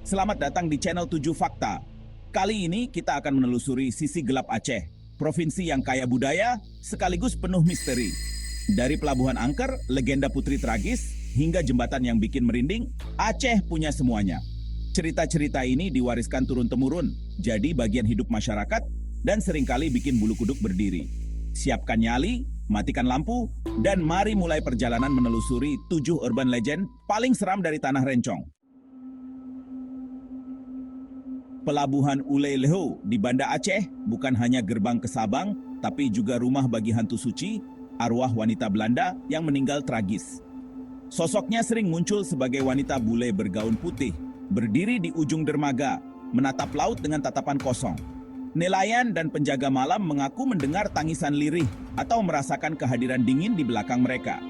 Selamat datang di channel 7 Fakta. Kali ini kita akan menelusuri sisi gelap Aceh, provinsi yang kaya budaya sekaligus penuh misteri. Dari pelabuhan angker, legenda putri tragis, hingga jembatan yang bikin merinding, Aceh punya semuanya. Cerita-cerita ini diwariskan turun-temurun, jadi bagian hidup masyarakat dan seringkali bikin bulu kuduk berdiri. Siapkan nyali, matikan lampu, dan mari mulai perjalanan menelusuri 7 urban legend paling seram dari Tanah Rencong. Pelabuhan Ulay Leho di Banda Aceh bukan hanya gerbang ke Sabang, tapi juga rumah bagi hantu suci, arwah wanita Belanda yang meninggal tragis. Sosoknya sering muncul sebagai wanita bule bergaun putih, berdiri di ujung dermaga, menatap laut dengan tatapan kosong. Nelayan dan penjaga malam mengaku mendengar tangisan lirih atau merasakan kehadiran dingin di belakang mereka.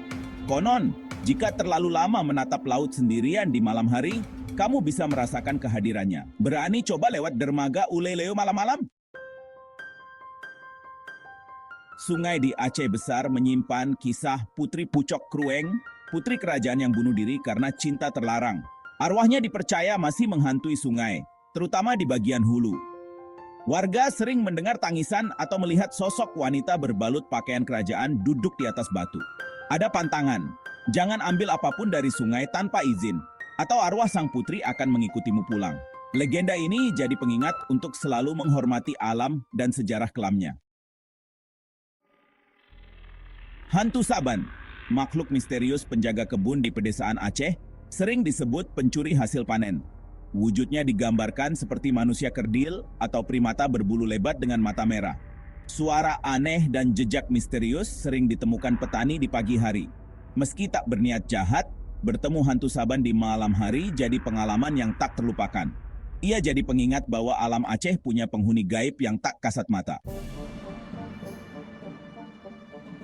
Konon, jika terlalu lama menatap laut sendirian di malam hari, kamu bisa merasakan kehadirannya. Berani coba lewat dermaga Ulay Leho malam-malam? Sungai di Aceh Besar menyimpan kisah Putri Pucok Krueng, putri kerajaan yang bunuh diri karena cinta terlarang. Arwahnya dipercaya masih menghantui sungai, terutama di bagian hulu. Warga sering mendengar tangisan atau melihat sosok wanita berbalut pakaian kerajaan duduk di atas batu. Ada pantangan, jangan ambil apapun dari sungai tanpa izin, atau arwah sang putri akan mengikutimu pulang. Legenda ini jadi pengingat untuk selalu menghormati alam dan sejarah kelamnya. Hantu Saban, makhluk misterius penjaga kebun di pedesaan Aceh, sering disebut pencuri hasil panen. Wujudnya digambarkan seperti manusia kerdil atau primata berbulu lebat dengan mata merah. Suara aneh dan jejak misterius sering ditemukan petani di pagi hari. Meski tak berniat jahat, bertemu hantu Saban di malam hari jadi pengalaman yang tak terlupakan. Ia jadi pengingat bahwa alam Aceh punya penghuni gaib yang tak kasat mata.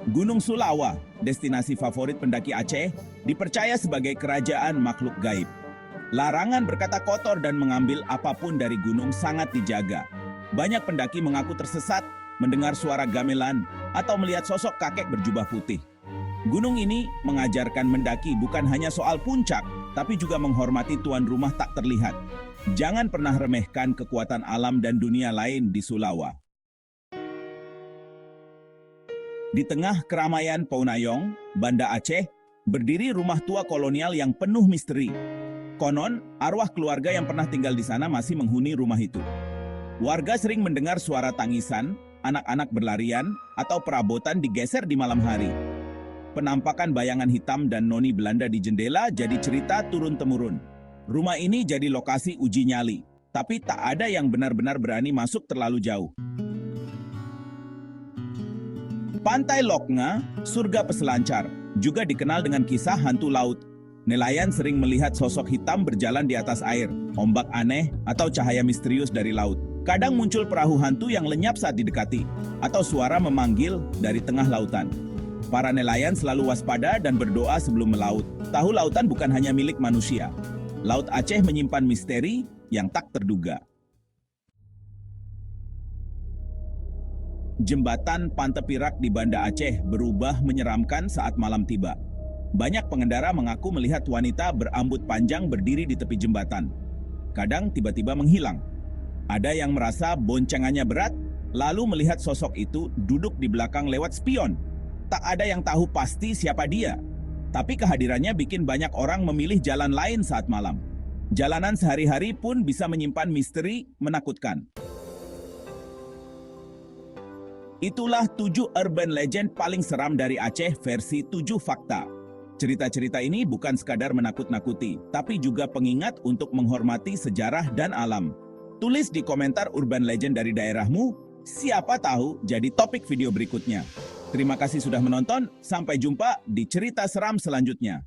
Gunung Sulawa, destinasi favorit pendaki Aceh, dipercaya sebagai kerajaan makhluk gaib. Larangan berkata kotor dan mengambil apapun dari gunung sangat dijaga. Banyak pendaki mengaku tersesat, mendengar suara gamelan, atau melihat sosok kakek berjubah putih. Gunung ini mengajarkan mendaki bukan hanya soal puncak, tapi juga menghormati tuan rumah tak terlihat. Jangan pernah remehkan kekuatan alam dan dunia lain di Sulawa. Di tengah keramaian Paunayong, Banda Aceh, berdiri rumah tua kolonial yang penuh misteri. Konon, arwah keluarga yang pernah tinggal di sana masih menghuni rumah itu. Warga sering mendengar suara tangisan, anak-anak berlarian, atau perabotan digeser di malam hari. Penampakan bayangan hitam dan noni Belanda di jendela jadi cerita turun-temurun. Rumah ini jadi lokasi uji nyali, tapi tak ada yang benar-benar berani masuk terlalu jauh. Pantai Loknga, surga peselancar, juga dikenal dengan kisah hantu laut. Nelayan sering melihat sosok hitam berjalan di atas air, ombak aneh, atau cahaya misterius dari laut. Kadang muncul perahu hantu yang lenyap saat didekati, atau suara memanggil dari tengah lautan. Para nelayan selalu waspada dan berdoa sebelum melaut. Tahu lautan bukan hanya milik manusia. Laut Aceh menyimpan misteri yang tak terduga. Jembatan Pantepirak di Banda Aceh berubah menyeramkan saat malam tiba. Banyak pengendara mengaku melihat wanita berambut panjang berdiri di tepi jembatan. Kadang tiba-tiba menghilang. Ada yang merasa boncengannya berat, lalu melihat sosok itu duduk di belakang lewat spion. Tak ada yang tahu pasti siapa dia. Tapi kehadirannya bikin banyak orang memilih jalan lain saat malam. Jalanan sehari-hari pun bisa menyimpan misteri menakutkan. Itulah 7 urban legend paling seram dari Aceh versi 7 Fakta. Cerita-cerita ini bukan sekadar menakut-nakuti, tapi juga pengingat untuk menghormati sejarah dan alam. Tulis di komentar urban legend dari daerahmu, siapa tahu jadi topik video berikutnya. Terima kasih sudah menonton, sampai jumpa di cerita seram selanjutnya.